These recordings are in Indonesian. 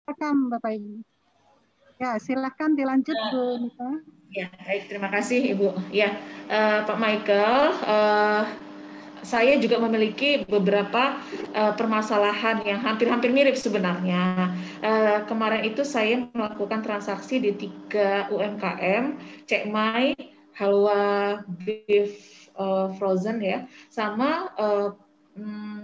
Silakan Bapak Ibu. Ya, silakan dilanjut Bu Nita. Ya, baik, terima kasih Ibu. Ya, Pak Michael, saya juga memiliki beberapa permasalahan yang hampir-hampir mirip sebenarnya. Kemarin itu saya melakukan transaksi di 3 UMKM, Cek Mai, Halwa Beef Frozen ya, sama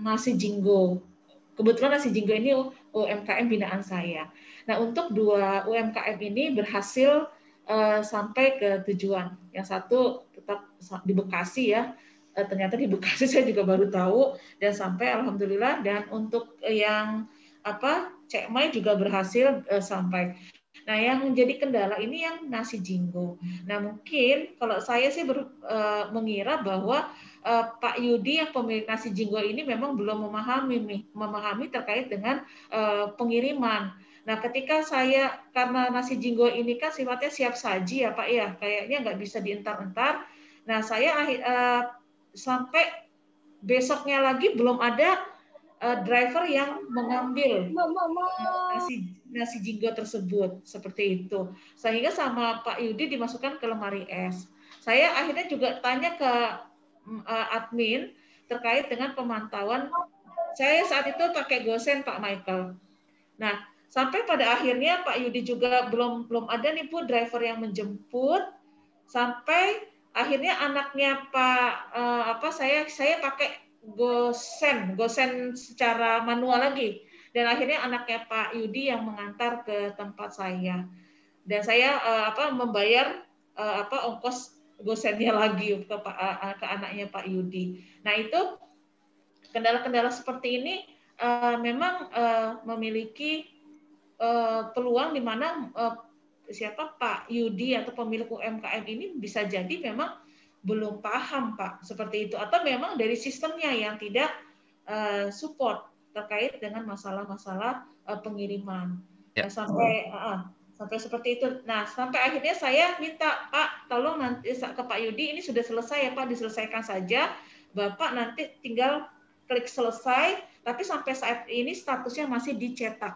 nasi jinggo. Kebetulan nasi jinggo ini UMKM binaan saya. Nah, untuk 2 UMKM ini berhasil sampai ke tujuan. Yang satu tetap di Bekasi ya, ternyata di Bekasi saya juga baru tahu dan sampai alhamdulillah. Dan untuk yang Cek Mai juga berhasil sampai. Nah, yang menjadi kendala ini yang nasi jinggo. Nah, mungkin kalau saya sih mengira bahwa Pak Yudi yang pemilik nasi jinggo ini memang belum memahami terkait dengan pengiriman. Nah, ketika saya, karena nasi jinggo ini kan sifatnya siap saji ya Pak ya, kayaknya nggak bisa dientar-entar. Nah, saya sampai besoknya lagi belum ada driver yang mengambil nasi jinggo tersebut, seperti itu. Sehingga sama Pak Yudi dimasukkan ke lemari es. Saya akhirnya juga tanya ke admin terkait dengan pemantauan. Saya saat itu pakai GoSend Pak Michael. Nah, sampai pada akhirnya Pak Yudi juga belum ada nih Bu driver yang menjemput, sampai akhirnya anaknya Pak saya pakai GoSend secara manual lagi, dan akhirnya anaknya Pak Yudi yang mengantar ke tempat saya, dan saya membayar ongkos GoSendnya lagi ke anaknya Pak Yudi. Nah, itu kendala-kendala seperti ini memang memiliki peluang di mana siapa Pak Yudi atau pemilik UMKM ini bisa jadi memang belum paham Pak seperti itu, atau memang dari sistemnya yang tidak support terkait dengan masalah-masalah pengiriman. Ya. Nah, sampai seperti itu. Nah, sampai akhirnya saya minta Pak, tolong nanti ke Pak Yudi, ini sudah selesai ya Pak, diselesaikan saja. Bapak nanti tinggal klik selesai, tapi sampai saat ini statusnya masih dicetak.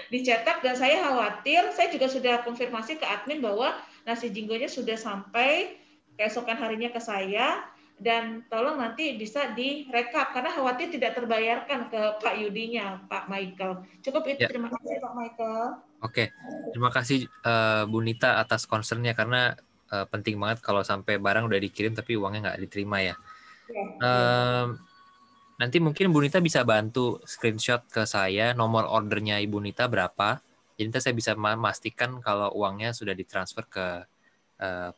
Dicetak, dan saya khawatir, saya juga sudah konfirmasi ke admin bahwa nasi jinggonya sudah sampai keesokan harinya ke saya, dan tolong nanti bisa direkap karena khawatir tidak terbayarkan ke Pak Yudinya, Pak Michael. Cukup itu, ya. Terima kasih Pak Michael. Oke, terima kasih Bu Nita atas concernnya, karena penting banget kalau sampai barang udah dikirim tapi uangnya nggak diterima ya. Nanti mungkin Bu Nita bisa bantu screenshot ke saya nomor ordernya Ibu Nita berapa. Jadi nanti saya bisa memastikan kalau uangnya sudah ditransfer ke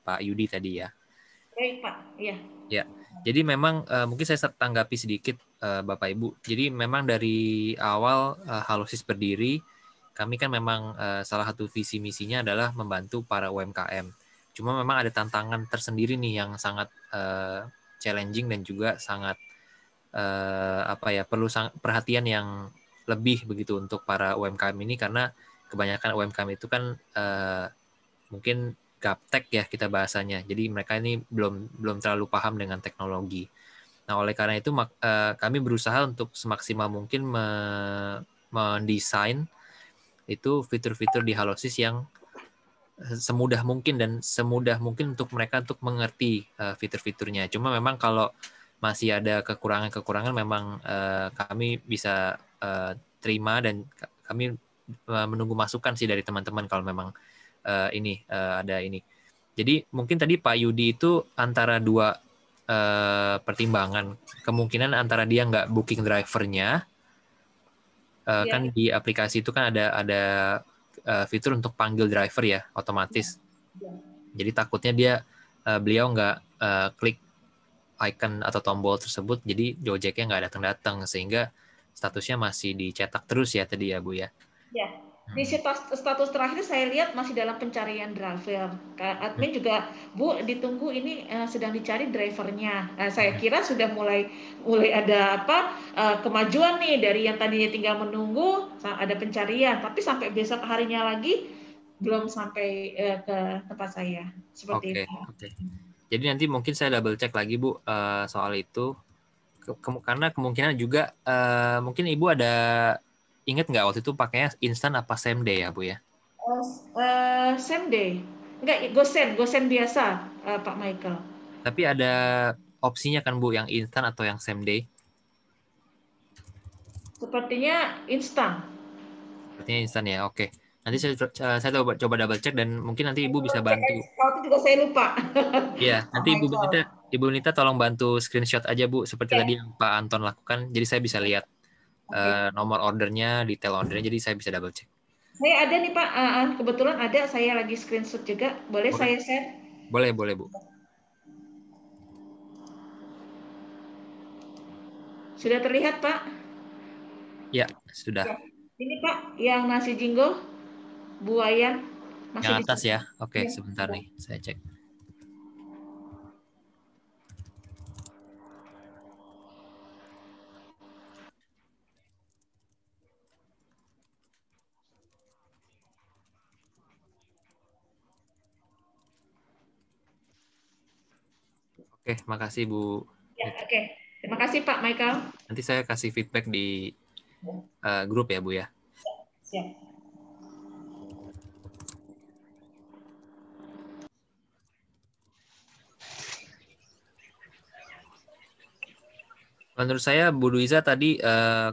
Pak Yudi tadi ya. Baik Pak, iya. Ya, jadi memang mungkin saya tanggapi sedikit Bapak Ibu. Jadi memang dari awal Halosis berdiri, kami kan memang salah satu visi misinya adalah membantu para UMKM. Cuma memang ada tantangan tersendiri nih yang sangat challenging dan juga sangat perlu perhatian yang lebih begitu untuk para UMKM ini, karena kebanyakan UMKM itu kan mungkin gaptek ya kita bahasanya. Jadi mereka ini belum terlalu paham dengan teknologi. Nah, oleh karena itu kami berusaha untuk semaksimal mungkin mendesain itu fitur-fitur di Halosis yang semudah mungkin dan semudah mungkin untuk mereka untuk mengerti fitur-fiturnya. Cuma memang kalau masih ada kekurangan-kekurangan memang kami bisa terima, dan kami menunggu masukan sih dari teman-teman kalau memang ada ini. Jadi mungkin tadi Pak Yudi itu antara dua pertimbangan, kemungkinan antara dia nggak booking drivernya, kan di aplikasi itu kan ada fitur untuk panggil driver ya otomatis. Jadi takutnya beliau nggak klik icon atau tombol tersebut, jadi Gojeknya nggak datang-datang, sehingga statusnya masih dicetak terus ya tadi ya Bu ya. Ya, di status terakhir saya lihat masih dalam pencarian driver. Admin juga, Bu, ditunggu ini sedang dicari drivernya. Saya kira sudah mulai ada kemajuan nih, dari yang tadinya tinggal menunggu ada pencarian, tapi sampai besok harinya lagi belum sampai ke tempat saya. Seperti itu. Oke. Jadi nanti mungkin saya double check lagi Bu soal itu, karena kemungkinan juga mungkin Ibu ada inget nggak waktu itu pakainya instan apa same day ya Bu ya? Same day. Enggak, gosen biasa, Pak Michael. Tapi ada opsinya kan Bu, yang instan atau yang same day? Sepertinya instan. Sepertinya instan ya, oke. Nanti saya coba double check dan mungkin nanti Ibu bisa Cek, bantu. kalau itu juga saya lupa. Iya, Pak nanti Michael. Ibu Nita tolong bantu screenshot aja Bu, seperti Ya, tadi yang Pak Anton lakukan. Jadi saya bisa lihat oke. nomor ordernya, detail ordernya, jadi saya bisa double check. Saya ada nih Pak, kebetulan ada, saya lagi screenshot juga. Boleh Boleh, saya share? boleh Bu. Sudah terlihat Pak? Ya, sudah. Ya. Ini Pak, yang nasi jinggo, buayan, Yang masih di atas ya. Oke, ya, sebentar ya. nih, saya cek. Oke, makasih Bu. Ya, oke. Terima kasih Pak Michael. Nanti saya kasih feedback di grup ya Bu ya. Siap. Menurut saya Bu Duiza tadi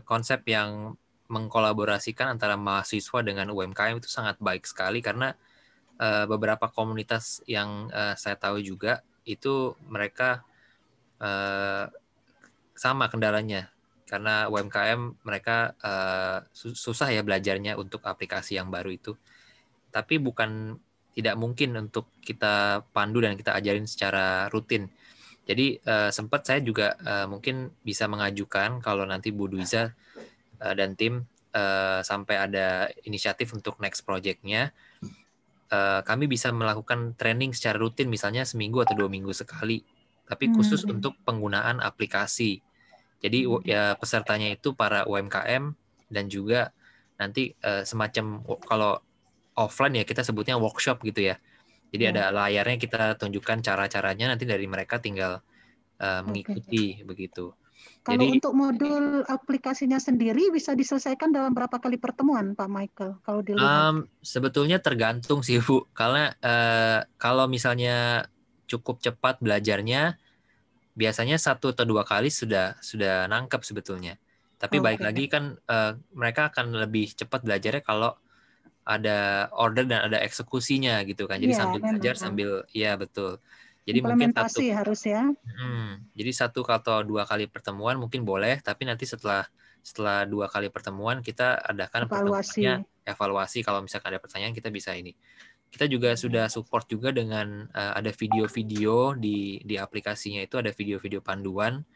konsep yang mengkolaborasikan antara mahasiswa dengan UMKM itu sangat baik sekali karena beberapa komunitas yang saya tahu juga itu mereka sama kendalanya karena UMKM mereka susah ya belajarnya untuk aplikasi yang baru itu. Tapi bukan tidak mungkin untuk kita pandu dan kita ajarin secara rutin. Jadi sempat saya juga mungkin bisa mengajukan kalau nanti Bu Duiza dan tim sampai ada inisiatif untuk next project-nya, kami bisa melakukan training secara rutin misalnya seminggu atau 2 minggu sekali, tapi khusus untuk penggunaan aplikasi. Jadi ya pesertanya itu para UMKM dan juga nanti semacam kalau offline ya kita sebutnya workshop gitu ya. Jadi ada layarnya kita tunjukkan cara-caranya, nanti dari mereka tinggal mengikuti begitu. Kalau Jadi untuk modul aplikasinya sendiri bisa diselesaikan dalam berapa kali pertemuan, Pak Michael? Kalau dilihat. Sebetulnya tergantung sih Bu, karena kalau misalnya cukup cepat belajarnya, biasanya 1 atau 2 kali sudah nangkep sebetulnya. Tapi baik lagi kan mereka akan lebih cepat belajarnya kalau ada order dan ada eksekusinya gitu kan. Jadi Iya, sambil belajar memang. sambil, iya betul. Jadi mungkin Implementasi harus ya. jadi 1 atau 2 kali pertemuan mungkin boleh, tapi nanti setelah 2 kali pertemuan kita adakan pertemuannya Evaluasi. evaluasi, kalau misalkan ada pertanyaan kita bisa ini. Kita juga sudah support juga dengan ada video-video di aplikasinya itu ada video-video panduan.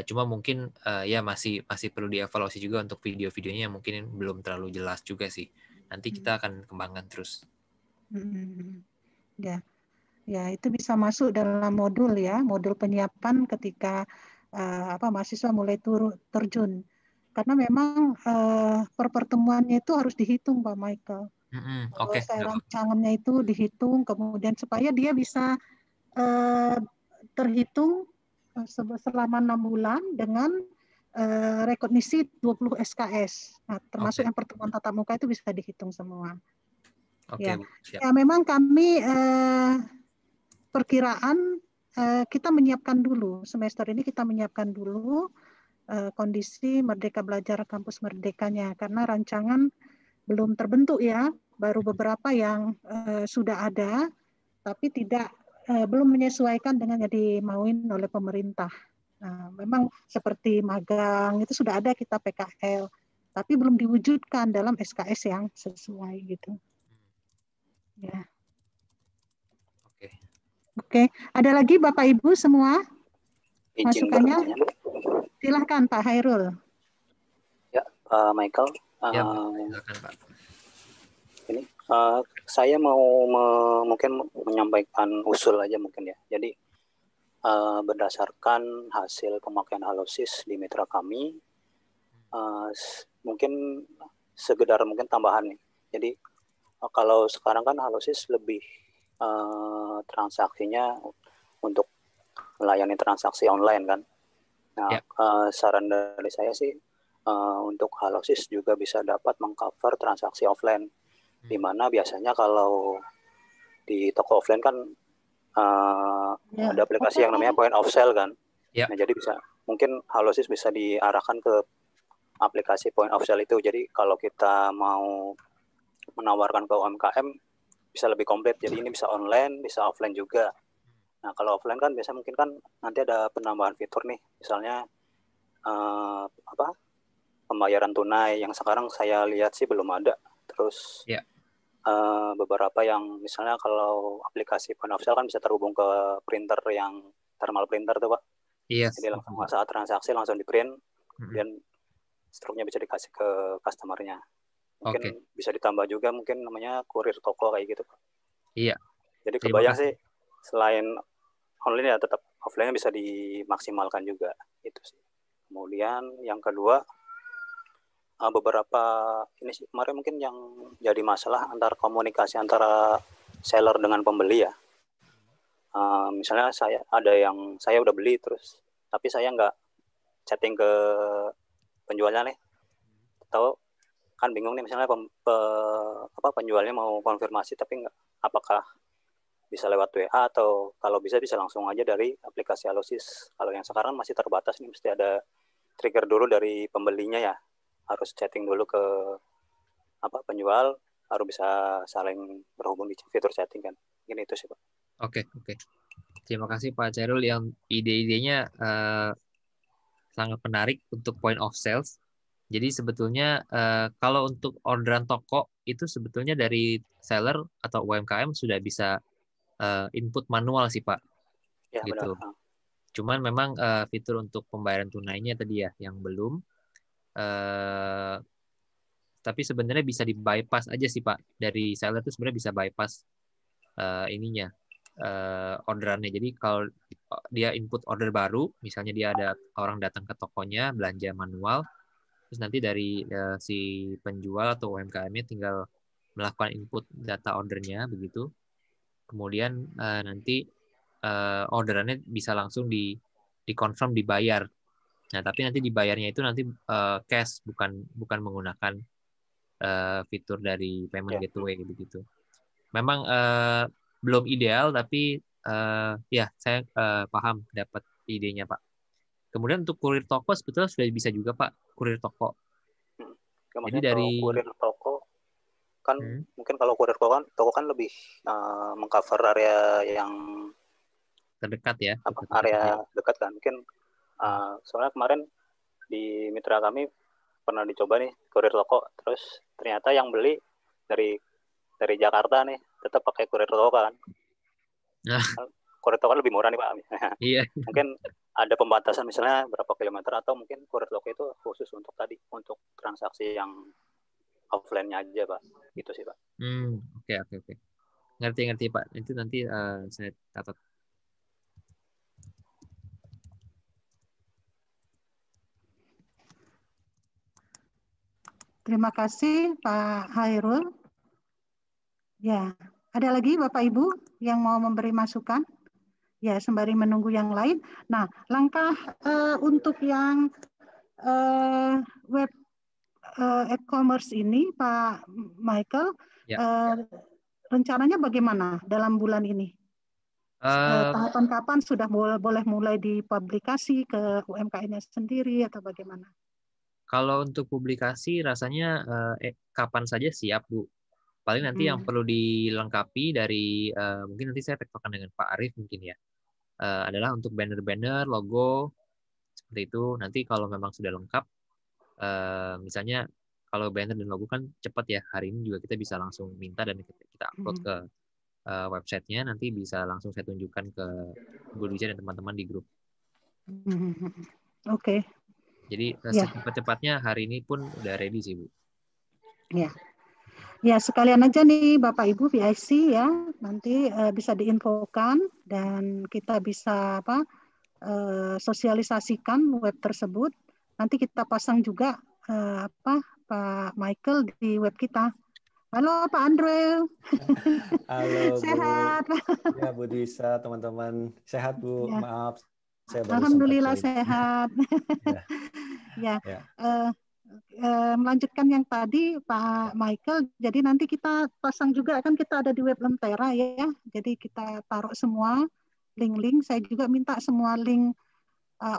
Cuma mungkin ya masih perlu dievaluasi juga untuk video-videonya yang mungkin belum terlalu jelas juga sih. Nanti kita akan kembangkan terus. Ya. Ya, itu bisa masuk dalam modul ya, modul penyiapan ketika mahasiswa mulai terjun. Karena memang per pertemuannya itu harus dihitung, Pak Michael. Oke. Rancangannya itu dihitung, kemudian supaya dia bisa terhitung selama 6 bulan dengan rekognisi 20 SKS. Nah, termasuk yang pertemuan tatap muka itu bisa dihitung semua. Oke, ya. siap. Ya, memang kami perkiraan kita menyiapkan dulu semester ini kondisi Merdeka Belajar Kampus Merdekanya karena rancangan belum terbentuk ya, baru beberapa yang sudah ada tapi belum menyesuaikan dengan yang dimauin oleh pemerintah. Nah, memang seperti magang itu sudah ada kita PKL tapi belum diwujudkan dalam SKS yang sesuai gitu. Ya. Oke, ada lagi Bapak Ibu semua masukannya? Silahkan Pak Hairul. Ya, Pak Michael. Ya, silakan Pak. Ini saya mau mungkin menyampaikan usul aja mungkin ya. Jadi berdasarkan hasil pemakaian Halosis di mitra kami, mungkin segedar mungkin tambahan nih. Jadi kalau sekarang kan Halosis lebih transaksinya untuk melayani transaksi online kan. Nah, saran dari saya sih untuk Halosis juga bisa dapat mengcover transaksi offline, di mana biasanya kalau di toko offline kan ada aplikasi yang namanya point of sale kan. Ya. Nah, jadi mungkin Halosis bisa diarahkan ke aplikasi point of sale itu. Jadi kalau kita mau menawarkan ke UMKM bisa lebih komplit. Jadi ini bisa online, bisa offline juga. Nah, kalau offline kan biasa mungkin kan nanti ada penambahan fitur nih, misalnya pembayaran tunai yang sekarang saya lihat sih belum ada. Terus beberapa yang misalnya kalau aplikasi point of sale kan bisa terhubung ke printer yang thermal printer tuh Pak. Yes. Jadi langsung saat transaksi langsung di print, kemudian struknya bisa dikasih ke customer-nya. Mungkin bisa ditambah juga mungkin namanya kurir toko kayak gitu Pak. Iya. Jadi kebayang sih selain online ya tetap offline-nya bisa dimaksimalkan juga itu sih. Kemudian yang kedua, beberapa ini sih kemarin mungkin yang jadi masalah antar komunikasi antara seller dengan pembeli ya. Misalnya saya udah beli terus tapi saya nggak chatting ke penjualnya nih, atau kan bingung nih misalnya penjualnya mau konfirmasi tapi nggak, apakah bisa lewat WA atau kalau bisa langsung aja dari aplikasi Halosis. Kalau yang sekarang masih terbatas nih, mesti ada trigger dulu dari pembelinya ya, harus chatting dulu ke penjual, baru bisa saling berhubung di fitur chatting kan. Mungkin itu sih Pak. Oke. Terima kasih Pak Chairul yang ide-idenya sangat menarik untuk point of sales. Jadi sebetulnya kalau untuk orderan toko itu sebetulnya dari seller atau UMKM sudah bisa input manual sih Pak. Ya, gitu. Benar. Cuman memang fitur untuk pembayaran tunainya tadi ya yang belum. Tapi sebenarnya bisa di bypass aja sih Pak. Dari seller itu sebenarnya bisa bypass orderannya. Jadi kalau dia input order baru, misalnya dia ada orang datang ke tokonya belanja manual, terus nanti dari si penjual atau UMKM-nya tinggal melakukan input data ordernya begitu. Kemudian nanti orderannya bisa langsung di-confirm dibayar. Nah, tapi nanti dibayarnya itu nanti cash, bukan menggunakan fitur dari payment gateway begitu. Memang belum ideal, tapi ya saya paham dapat idenya Pak. Kemudian untuk kurir toko sebetulnya sudah bisa juga Pak, kurir toko. Jadi dari kurir toko kan mungkin kalau kurir toko kan lebih mengcover area yang terdekat ya. Area dekat kan. Mungkin soalnya kemarin di mitra kami pernah dicoba nih kurir toko, terus ternyata yang beli dari Jakarta nih tetap pakai kurir toko kan. Kurir toko lebih murah nih Pak. Iya. Mungkin ada pembatasan misalnya berapa kilometer, atau mungkin kurir toko itu khusus untuk transaksi yang offline-nya aja Pak. Gitu sih Pak. Oke. Ngerti Pak. Itu nanti saya catat. Terima kasih Pak Hairul. Ya, ada lagi Bapak Ibu yang mau memberi masukan? Ya, sembari menunggu yang lain. Nah, langkah untuk yang web e-commerce ini, Pak Michael, rencananya bagaimana dalam bulan ini? Tahapan kapan sudah boleh mulai dipublikasi ke UMKM-nya sendiri atau bagaimana? Kalau untuk publikasi rasanya kapan saja siap Bu. Paling nanti yang perlu dilengkapi dari mungkin nanti saya tektokan dengan Pak Arief mungkin ya. Adalah untuk banner-banner, logo seperti itu. Nanti kalau memang sudah lengkap, misalnya kalau banner dan logo kan cepat ya. Hari ini juga kita bisa langsung minta dan kita upload ke websitenya. Nanti bisa langsung saya tunjukkan ke Bu Luisa dan teman-teman di grup. Oke. Jadi secepat-cepatnya hari ini pun udah ready sih Bu. Ya, sekalian aja nih Bapak Ibu VIC ya, nanti bisa diinfokan dan kita bisa sosialisasikan web tersebut. Nanti kita pasang juga Pak Michael di web kita. Halo Pak Andre. Halo sehat. Bu. Ya Bu Disa, teman-teman sehat Bu. Maaf, saya baru Alhamdulillah sehat. melanjutkan yang tadi Pak Michael, jadi nanti kita pasang juga, kan kita ada di web Lentera ya, jadi kita taruh semua link-link. Saya juga minta semua link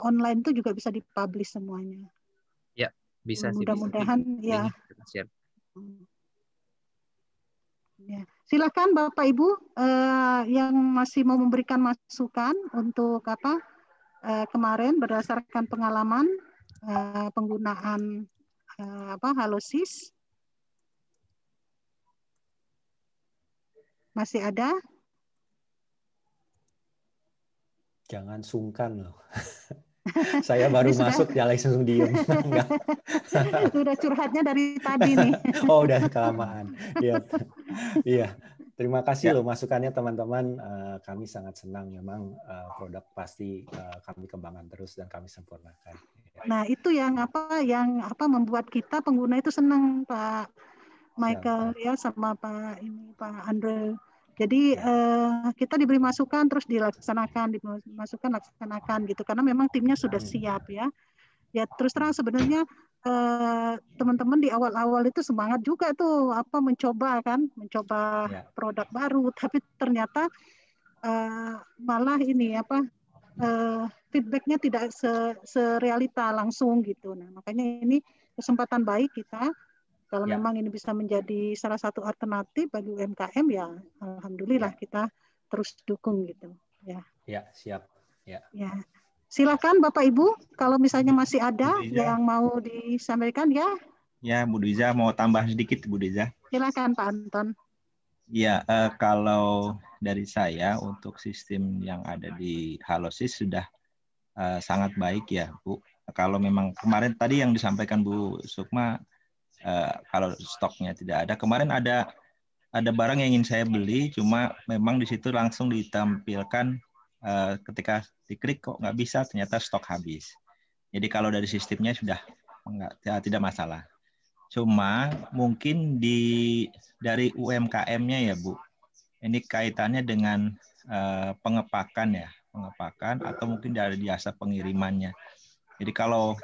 online itu juga bisa dipublish semuanya. Ya, bisa sih. Mudah-mudahan ya. Share. Ya. Silakan Bapak Ibu yang masih mau memberikan masukan untuk kemarin berdasarkan pengalaman penggunaan Halosis. Masih ada? Jangan sungkan loh. Saya baru masuk, ya langsung diem. Sudah curhatnya dari tadi nih. Oh, udah kelamaan. Iya. Iya. Terima kasih loh masukannya teman-teman. Kami sangat senang, memang produk pasti kami kembangkan terus dan kami sempurnakan. Nah, itu yang membuat kita pengguna itu senang, Pak Michael ya, sama Pak Andre. Jadi kita diberi masukan terus dilaksanakan, laksanakan gitu, karena memang timnya sudah siap ya. Ya terus terang sebenarnya teman-teman di awal-awal itu semangat juga tuh mencoba produk baru, tapi ternyata malah ini feedbacknya tidak serealita langsung gitu. Nah makanya ini kesempatan baik kita. Kalau memang ini bisa menjadi salah satu alternatif bagi UMKM, ya alhamdulillah kita terus dukung gitu. Ya. Ya, siap. Ya. Silakan Bapak Ibu, kalau misalnya masih ada yang mau disampaikan ya. Ya, Bu Diza mau tambah sedikit, Bu Diza. Silakan Pak Anton. Ya, kalau dari saya untuk sistem yang ada di Halosis sudah sangat baik ya, Bu. Kalau memang kemarin tadi yang disampaikan Bu Sukma, kalau stoknya tidak ada, kemarin ada barang yang ingin saya beli, cuma memang di situ langsung ditampilkan ketika diklik kok nggak bisa, ternyata stok habis. Jadi kalau dari sistemnya sudah tidak masalah. Cuma mungkin dari UMKM-nya ya Bu, ini kaitannya dengan pengepakan atau mungkin dari jasa pengirimannya. Jadi kalau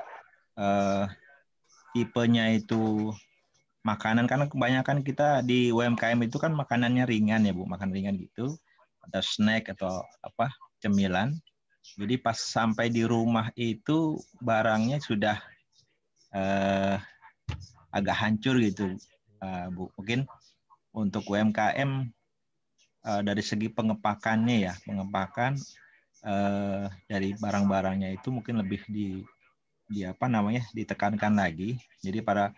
tipenya itu makanan, karena kebanyakan kita di UMKM itu kan makanannya ringan ya Bu, makan ringan gitu, atau snack atau cemilan. Jadi pas sampai di rumah itu barangnya sudah agak hancur gitu, Bu. Mungkin untuk UMKM dari segi pengepakannya pengepakan dari barang-barangnya itu mungkin lebih ditekankan lagi. Jadi pas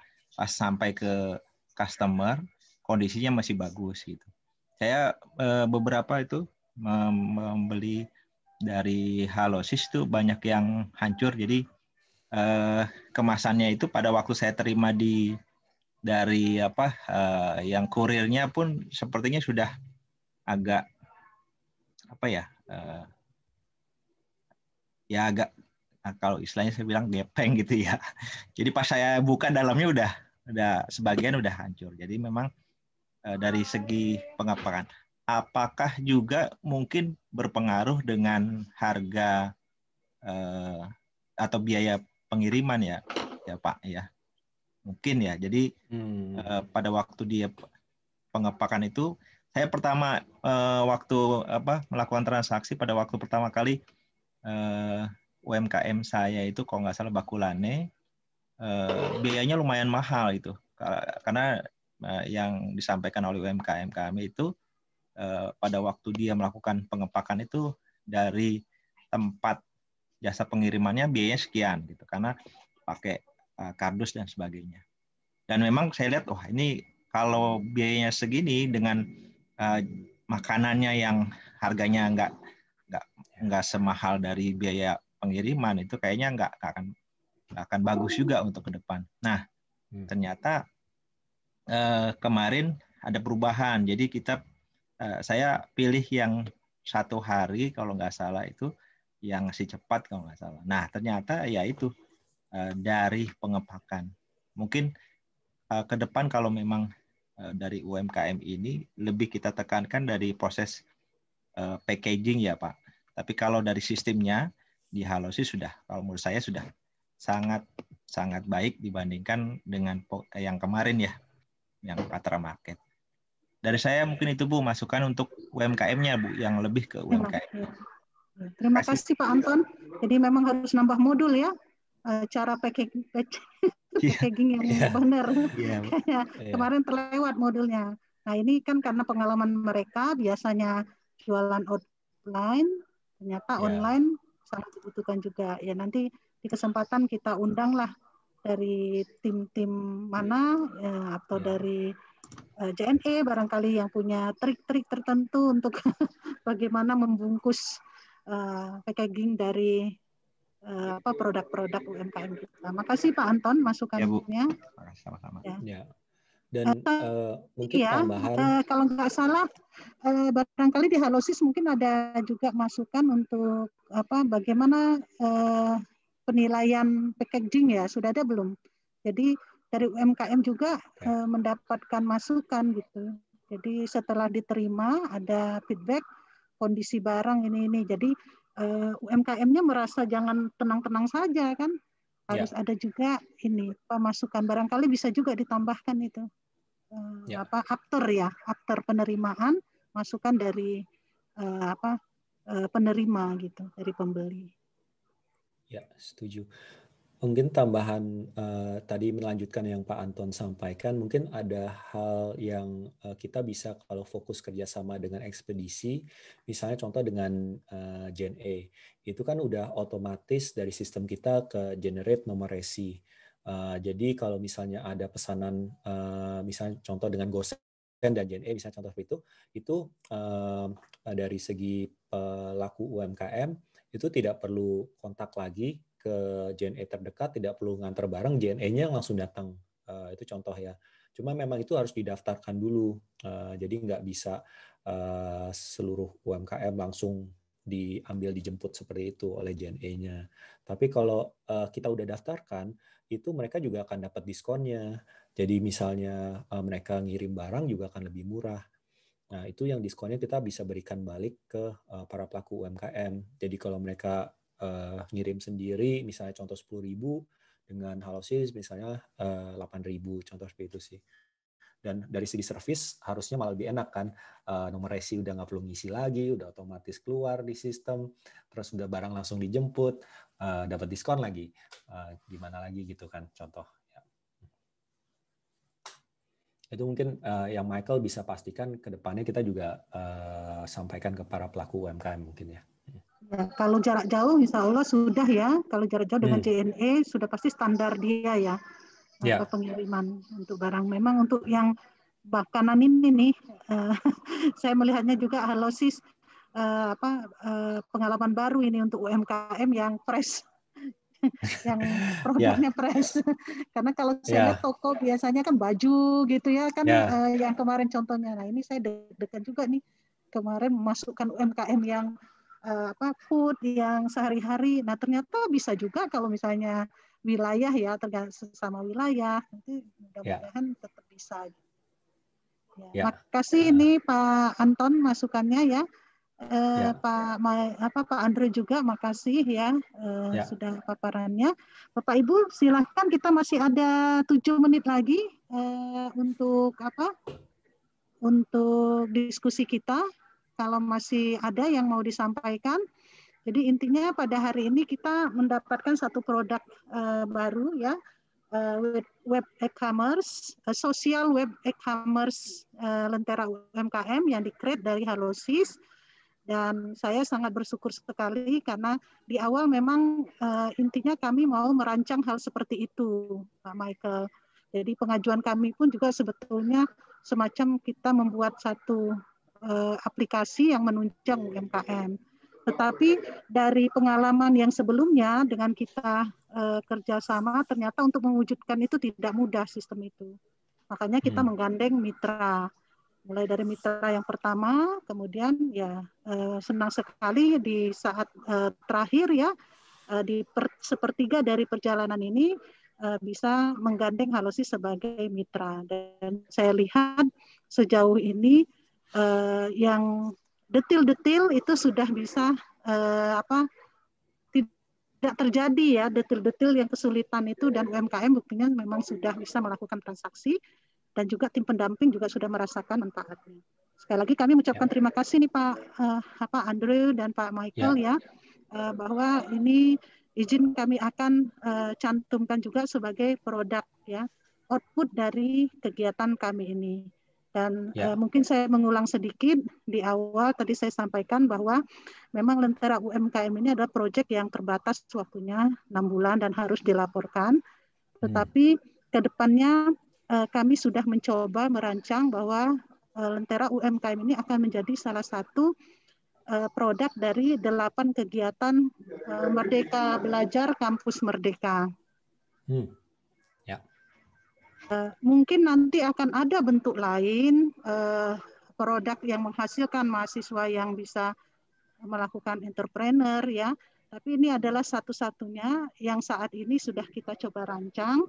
sampai ke customer kondisinya masih bagus gitu. Saya beberapa itu membeli dari Halosis itu banyak yang hancur, jadi kemasannya itu pada waktu saya terima dari yang kurirnya pun sepertinya sudah agak agak kalau istilahnya saya bilang gepeng gitu ya. Jadi pas saya buka dalamnya udah sebagian udah hancur. Jadi memang dari segi pengepakan, apakah juga mungkin berpengaruh dengan harga atau biaya pengiriman ya Pak ya, mungkin ya. Jadi pada waktu dia pengepakan itu, saya pertama waktu melakukan transaksi pada waktu pertama kali UMKM saya itu kalau nggak salah Bakulane, biayanya lumayan mahal itu, karena yang disampaikan oleh UMKM kami itu pada waktu dia melakukan pengepakan itu dari tempat jasa pengirimannya biayanya sekian gitu, karena pakai kardus dan sebagainya. Dan memang saya lihat, ini kalau biayanya segini dengan makanannya yang harganya nggak semahal dari biaya pengiriman, itu kayaknya nggak akan bagus juga untuk ke depan. Nah, ternyata kemarin ada perubahan. Jadi saya pilih yang 1 hari kalau nggak salah itu, yang masih cepat kalau nggak salah. Nah, ternyata ya itu dari pengepakan. Mungkin ke depan kalau memang dari UMKM ini lebih kita tekankan dari proses packaging ya Pak. Tapi kalau dari sistemnya di Halosis sudah, kalau menurut saya sudah sangat sangat baik dibandingkan dengan yang kemarin ya, yang Patra Market. Dari saya mungkin itu Bu, masukan untuk UMKM-nya Bu, yang lebih ke UMKM. Terima kasih Pak Anton. Jadi memang harus nambah modul ya, cara packaging yang benar. Kemarin terlewat modulnya. Nah ini kan karena pengalaman mereka biasanya jualan offline, ternyata online sangat dibutuhkan juga. Ya nanti di kesempatan kita undanglah dari tim-tim mana atau dari JNE barangkali yang punya trik-trik tertentu untuk bagaimana membungkus packaging dari produk-produk UMKM kita. Makasih Pak Anton masukannya. Ya, Bu. Sama-sama. Ya. Dan mungkin tambahan kalau nggak salah barangkali di Halosis mungkin ada juga masukan untuk bagaimana penilaian packaging ya, sudah ada belum? Jadi dari UMKM juga mendapatkan masukan gitu. Jadi setelah diterima ada feedback kondisi barang ini. Jadi UMKM-nya merasa jangan tenang-tenang saja kan. Harus ada juga ini pemasukan, barangkali bisa juga ditambahkan itu aktor penerimaan masukan dari penerima gitu, dari pembeli. Ya, setuju. Mungkin tambahan tadi melanjutkan yang Pak Anton sampaikan, mungkin ada hal yang kita bisa kalau fokus kerjasama dengan ekspedisi, misalnya contoh dengan JNE, itu kan udah otomatis dari sistem kita ke generate nomor resi. Jadi kalau misalnya ada pesanan, misalnya contoh dengan GoSend dan JNE, misalnya contoh itu dari segi pelaku UMKM itu tidak perlu kontak lagi ke JNE terdekat, tidak perlu nganter barang, JNE-nya langsung datang. Itu contoh ya. Cuma memang itu harus didaftarkan dulu. Jadi nggak bisa seluruh UMKM langsung dijemput seperti itu oleh JNE-nya. Tapi kalau kita udah daftarkan, itu mereka juga akan dapat diskonnya. Jadi misalnya mereka ngirim barang juga akan lebih murah. Nah, itu yang diskonnya kita bisa berikan balik ke para pelaku UMKM. Jadi kalau mereka ngirim sendiri, misalnya contoh 10.000, dengan Halosis misalnya 8.000, contoh seperti itu sih. Dan dari segi servis harusnya malah lebih enak kan, nomor resi udah nggak perlu ngisi lagi, udah otomatis keluar di sistem, terus udah barang langsung dijemput, dapat diskon lagi, gimana lagi gitu kan contoh. Ya. Itu mungkin yang Michael bisa pastikan ke depannya kita juga sampaikan ke para pelaku UMKM mungkin ya. Ya, kalau jarak jauh insya Allah sudah ya, kalau jarak jauh dengan JNE sudah pasti standar dia ya. Pengiriman untuk barang. Memang untuk yang makanan ini nih, saya melihatnya juga Halosis pengalaman baru ini untuk UMKM yang fresh, yang produknya fresh. Karena kalau saya lihat toko biasanya kan baju gitu ya kan, yang kemarin contohnya. Nah ini saya deg-degan juga nih kemarin memasukkan UMKM yang food yang sehari-hari. Nah ternyata bisa juga kalau misalnya wilayah ya, tergantung sama wilayah, nanti mudah-mudahan tetap bisa. Ya. Makasih ini Pak Anton masukannya ya. Pak Andre juga makasih ya, sudah paparannya. Bapak Ibu silahkan, kita masih ada 7 menit lagi untuk diskusi kita. Kalau masih ada yang mau disampaikan. Jadi intinya pada hari ini kita mendapatkan satu produk baru ya, web e-commerce, social web e-commerce Lentera UMKM yang di-create dari Halosis. Dan saya sangat bersyukur sekali karena di awal memang intinya kami mau merancang hal seperti itu, Pak Michael. Jadi pengajuan kami pun juga sebetulnya semacam kita membuat satu aplikasi yang menunjang UMKM. Tetapi dari pengalaman yang sebelumnya dengan kita kerjasama, ternyata untuk mewujudkan itu tidak mudah sistem itu. Makanya kita menggandeng mitra. Mulai dari mitra yang pertama, kemudian ya senang sekali di saat terakhir ya, di sepertiga dari perjalanan ini bisa menggandeng Halosis sebagai mitra. Dan saya lihat sejauh ini yang detil-detil itu sudah bisa tidak terjadi ya detil-detil yang kesulitan itu, dan UMKM buktinya memang sudah bisa melakukan transaksi dan juga tim pendamping juga sudah merasakan manfaatnya. Sekali lagi kami mengucapkan terima kasih nih Pak Andrew dan Pak Michael ya, bahwa ini izin kami akan cantumkan juga sebagai produk ya, output dari kegiatan kami ini. Dan mungkin saya mengulang sedikit, di awal tadi saya sampaikan bahwa memang Lentera UMKM ini adalah proyek yang terbatas waktunya 6 bulan dan harus dilaporkan. Tetapi ke depannya kami sudah mencoba merancang bahwa Lentera UMKM ini akan menjadi salah satu produk dari 8 kegiatan Merdeka Belajar Kampus Merdeka. Mungkin nanti akan ada bentuk lain produk yang menghasilkan mahasiswa yang bisa melakukan entrepreneur ya. Tapi ini adalah satu-satunya yang saat ini sudah kita coba rancang.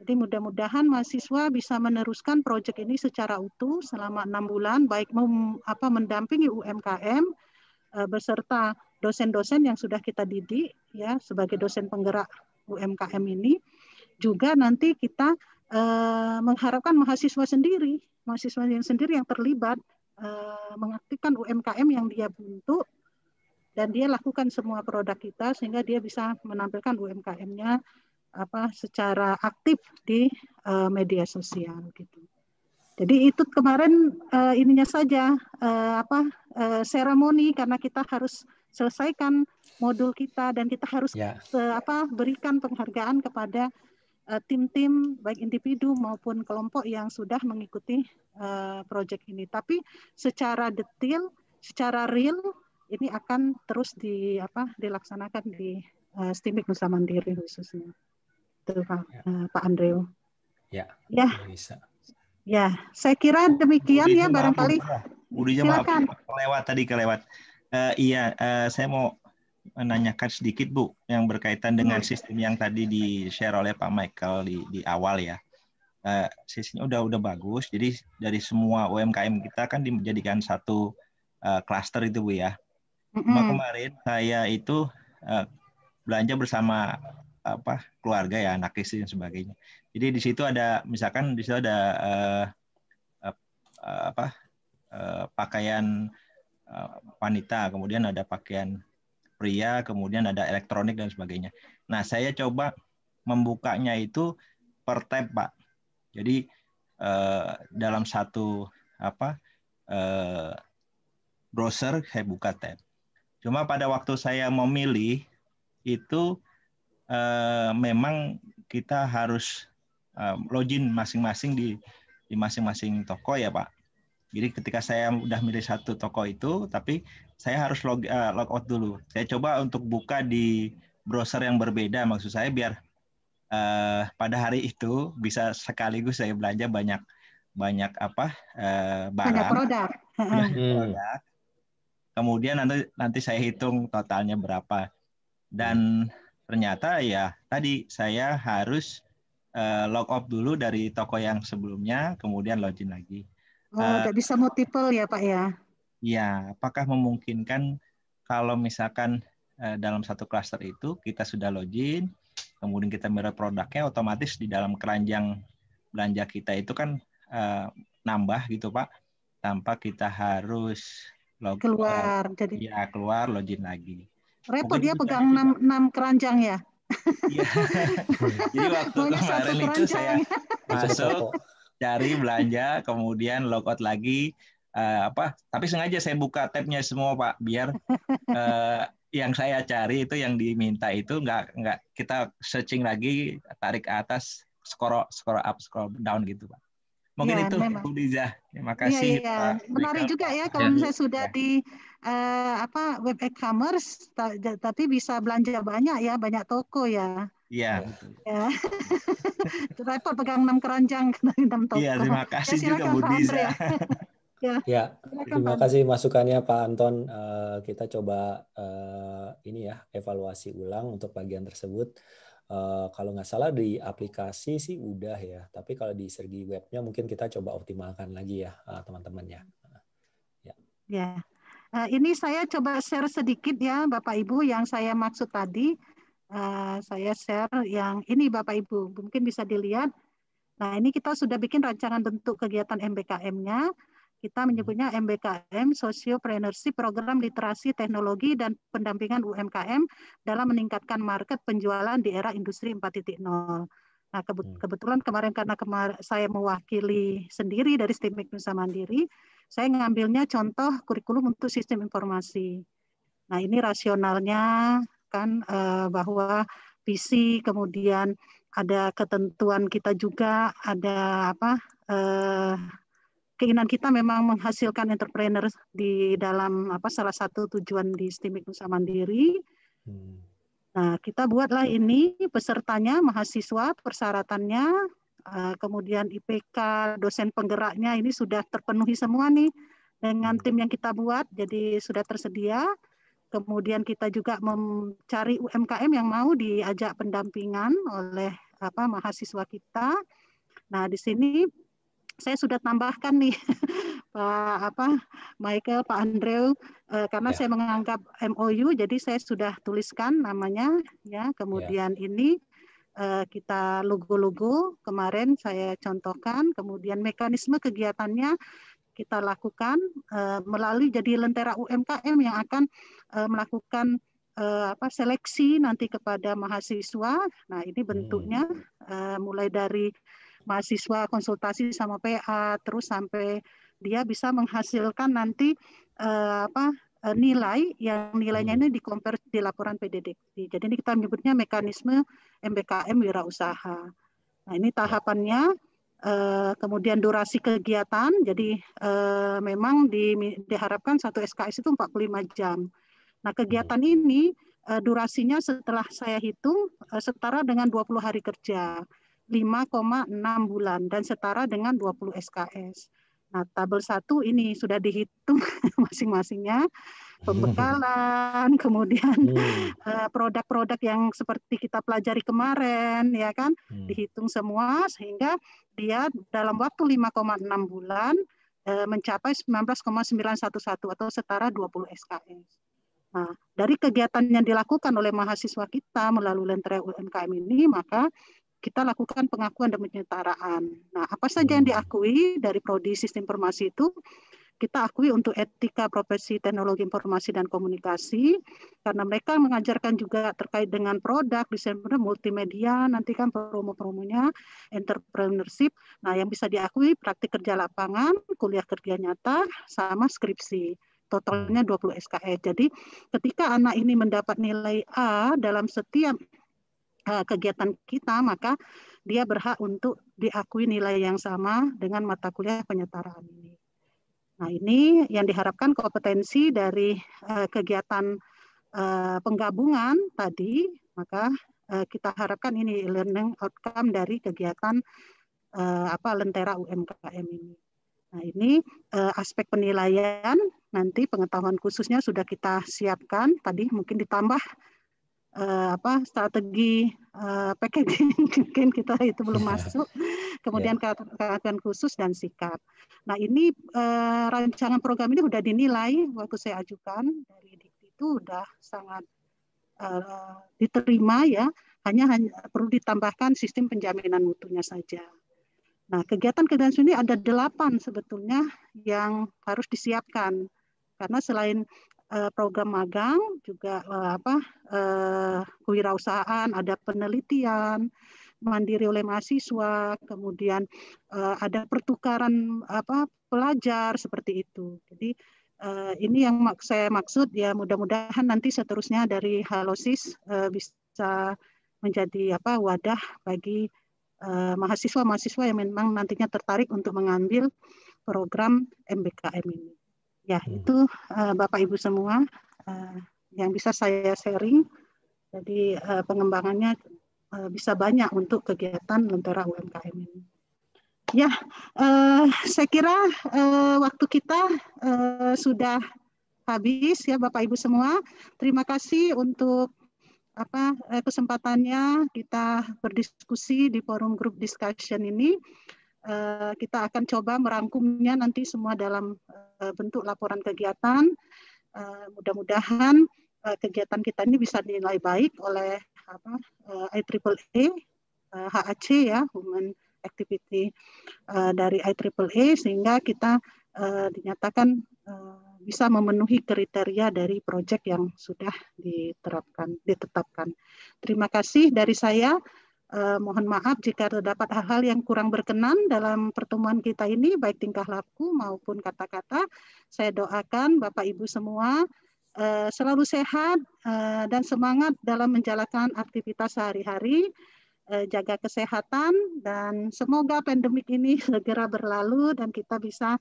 Jadi mudah-mudahan mahasiswa bisa meneruskan proyek ini secara utuh selama 6 bulan, baik mendampingi UMKM beserta dosen-dosen yang sudah kita didik ya sebagai dosen penggerak UMKM ini. Juga nanti kita mengharapkan mahasiswa yang sendiri yang terlibat mengaktifkan UMKM yang dia bentuk dan dia lakukan semua produk kita sehingga dia bisa menampilkan UMKM-nya secara aktif di media sosial gitu. Jadi itu kemarin ininya saja seremoni karena kita harus selesaikan modul kita dan kita harus berikan penghargaan kepada tim-tim baik individu maupun kelompok yang sudah mengikuti proyek ini. Tapi secara detail, secara real ini akan terus dilaksanakan di STIMIK Nusa Mandiri khususnya. Itu Pak Andrew. Ya. Bisa. Ya, saya kira demikian ya barangkali. Silakan. Kelewat. Saya mau menanyakan sedikit Bu yang berkaitan dengan sistem yang tadi di-share oleh Pak Michael di awal ya. Sistemnya udah bagus. Jadi dari semua UMKM kita kan dijadikan satu klaster itu Bu ya. Cuma kemarin saya itu belanja bersama keluarga ya, anak istri dan sebagainya. Jadi di situ ada misalkan di situ ada pakaian wanita, kemudian ada pakaian pria, kemudian ada elektronik dan sebagainya. Nah, saya coba membukanya itu per tab, Pak. Jadi dalam satu browser saya buka tab. Cuma pada waktu saya memilih itu memang kita harus login masing-masing di masing-masing toko ya, Pak. Jadi ketika saya udah milih satu toko itu, tapi saya harus log out dulu. Saya coba untuk buka di browser yang berbeda, maksud saya biar pada hari itu bisa sekaligus saya belanja banyak barang. Banyak produk. Kemudian nanti saya hitung totalnya berapa. Dan ternyata ya tadi saya harus log out dulu dari toko yang sebelumnya, kemudian login lagi. Tidak bisa multiple ya Pak ya? Ya, apakah memungkinkan kalau misalkan dalam satu klaster itu kita sudah login, kemudian kita mirror produknya, otomatis di dalam keranjang belanja kita itu kan nambah gitu Pak, tanpa kita harus keluar. Keluar, login lagi. Repot ya pegang 6 keranjang ya? Iya. Jadi waktu kemarin itu saya masuk cari belanja, kemudian logout lagi, tapi sengaja saya buka tabnya semua Pak, biar yang saya cari itu yang diminta itu nggak kita searching lagi, tarik ke atas, scroll up, scroll down gitu Pak. Mungkin ya, itu Bu Diza. Terima kasih. Pak. Menarik juga ya kalau misalnya sudah di web e-commerce, tapi bisa belanja banyak ya, banyak toko ya. Iya. Ya. Repot pegang 6 keranjang, 6 toko. Iya, terima kasih juga Bu Diza. Ya, terima kasih masukannya Pak Anton. Kita coba evaluasi ulang untuk bagian tersebut. Kalau nggak salah di aplikasi sih udah ya, tapi kalau di segi webnya mungkin kita coba optimalkan lagi ya teman-temannya. Ya. Ini saya coba share sedikit ya Bapak Ibu yang saya maksud tadi. saya share yang ini Bapak Ibu, mungkin bisa dilihat. Nah, ini kita sudah bikin rancangan bentuk kegiatan MBKM-nya. Kita menyebutnya MBKM, Sociopreneurship Program Literasi Teknologi dan Pendampingan UMKM dalam meningkatkan market penjualan di era industri 4.0. Nah, kebetulan kemarin karena saya mewakili sendiri dari STIMIK Nusa Mandiri, saya ngambilnya contoh kurikulum untuk sistem informasi. Nah, ini rasionalnya kan bahwa visi, kemudian ada ketentuan kita juga, ada keinginan kita memang menghasilkan entrepreneur di dalam salah satu tujuan di STIMIK Nusa Mandiri. Nah, kita buatlah ini pesertanya mahasiswa, persyaratannya, kemudian IPK, dosen penggeraknya ini sudah terpenuhi semua nih dengan tim yang kita buat, jadi sudah tersedia. Kemudian kita juga mencari UMKM yang mau diajak pendampingan oleh mahasiswa kita. Nah, di sini saya sudah tambahkan nih Pak Michael, Pak Andrew, karena saya menganggap MOU, jadi saya sudah tuliskan namanya ya. Kemudian ini kita logo-logo kemarin saya contohkan, kemudian mekanisme kegiatannya kita lakukan melalui jadi Lentera UMKM yang akan melakukan seleksi nanti kepada mahasiswa. Nah, ini bentuknya mulai dari mahasiswa konsultasi sama PA, terus sampai dia bisa menghasilkan nanti nilai yang nilainya ini dikompres di laporan PDDI. Jadi ini kita menyebutnya mekanisme MBKM wirausaha. Nah, ini tahapannya. Kemudian durasi kegiatan, jadi memang diharapkan satu SKS itu 45 jam. Nah, kegiatan ini durasinya setelah saya hitung setara dengan 20 hari kerja, 5,6 bulan, dan setara dengan 20 SKS. Nah, tabel 1 ini sudah dihitung masing-masingnya, pembekalan, kemudian produk-produk yang seperti kita pelajari kemarin, ya kan, dihitung semua sehingga dia dalam waktu 5,6 bulan mencapai 19,911 atau setara 20 SKS. Nah, dari kegiatan yang dilakukan oleh mahasiswa kita melalui Lentera UMKM ini, maka kita lakukan pengakuan dan penyetaraan. Nah, apa saja yang diakui dari Prodi Sistem Informasi itu? Kita akui untuk etika profesi teknologi informasi dan komunikasi, karena mereka mengajarkan juga terkait dengan produk, desain multimedia, nanti kan promo-promonya, entrepreneurship. Nah, yang bisa diakui praktik kerja lapangan, kuliah kerja nyata, sama skripsi. Totalnya 20 SKS. Jadi ketika anak ini mendapat nilai A dalam setiap kegiatan kita, maka dia berhak untuk diakui nilai yang sama dengan mata kuliah penyetaraan ini. Nah, ini yang diharapkan kompetensi dari kegiatan penggabungan tadi, maka kita harapkan ini learning outcome dari kegiatan Lentera UMKM ini. Nah, ini aspek penilaian, nanti pengetahuan khususnya sudah kita siapkan, tadi mungkin ditambah strategi packaging mungkin kita itu belum masuk, kemudian keahlian khusus dan sikap. Nah, ini rancangan program ini sudah dinilai waktu saya ajukan dari Dikti itu sudah sangat diterima ya, hanya perlu ditambahkan sistem penjaminan mutunya saja. Nah, kegiatan-kegiatan ini ada 8 sebetulnya yang harus disiapkan, karena selain program magang juga kewirausahaan, ada penelitian mandiri oleh mahasiswa, kemudian ada pertukaran pelajar seperti itu. Jadi ini yang saya maksud ya, mudah-mudahan nanti seterusnya dari Halosis bisa menjadi wadah bagi mahasiswa-mahasiswa yang memang nantinya tertarik untuk mengambil program MBKM ini. Ya, itu Bapak Ibu semua yang bisa saya sharing. Jadi pengembangannya bisa banyak untuk kegiatan Lentera UMKM ini. Ya, saya kira waktu kita sudah habis ya Bapak Ibu semua. Terima kasih untuk kesempatannya kita berdiskusi di forum group discussion ini. Kita akan coba merangkumnya nanti semua dalam bentuk laporan kegiatan. Mudah-mudahan kegiatan kita ini bisa dinilai baik oleh IEEE, HAC ya, Human Activity dari IEEE, sehingga kita dinyatakan bisa memenuhi kriteria dari proyek yang sudah ditetapkan. Terima kasih dari saya. Mohon maaf jika terdapat hal-hal yang kurang berkenan dalam pertemuan kita ini, baik tingkah laku maupun kata-kata. Saya doakan Bapak Ibu semua selalu sehat dan semangat dalam menjalankan aktivitas sehari-hari, jaga kesehatan, dan semoga pandemik ini segera berlalu dan kita bisa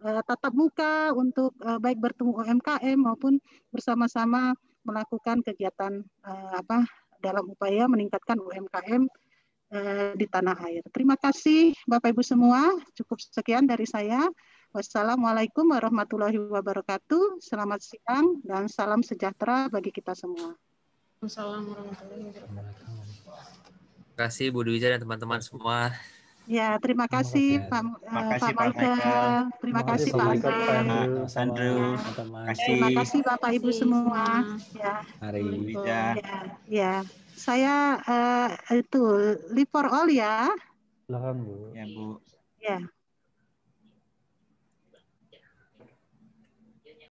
tatap muka untuk baik bertemu UMKM maupun bersama-sama melakukan kegiatan dalam upaya meningkatkan UMKM di tanah air. Terima kasih Bapak Ibu semua. Cukup sekian dari saya. Wassalamualaikum warahmatullahi wabarakatuh. Selamat siang dan salam sejahtera bagi kita semua. Assalamualaikum warahmatullahi wabarakatuh. Terima kasih Bu Dwija dan teman-teman semua. Ya, terima kasih Pak Michael. Terima kasih Pak Andrew. Terima kasih Bapak Ibu semua. Ya. Mari. Ya. Saya itu live for all ya. Silakan Bu. Ya Bu.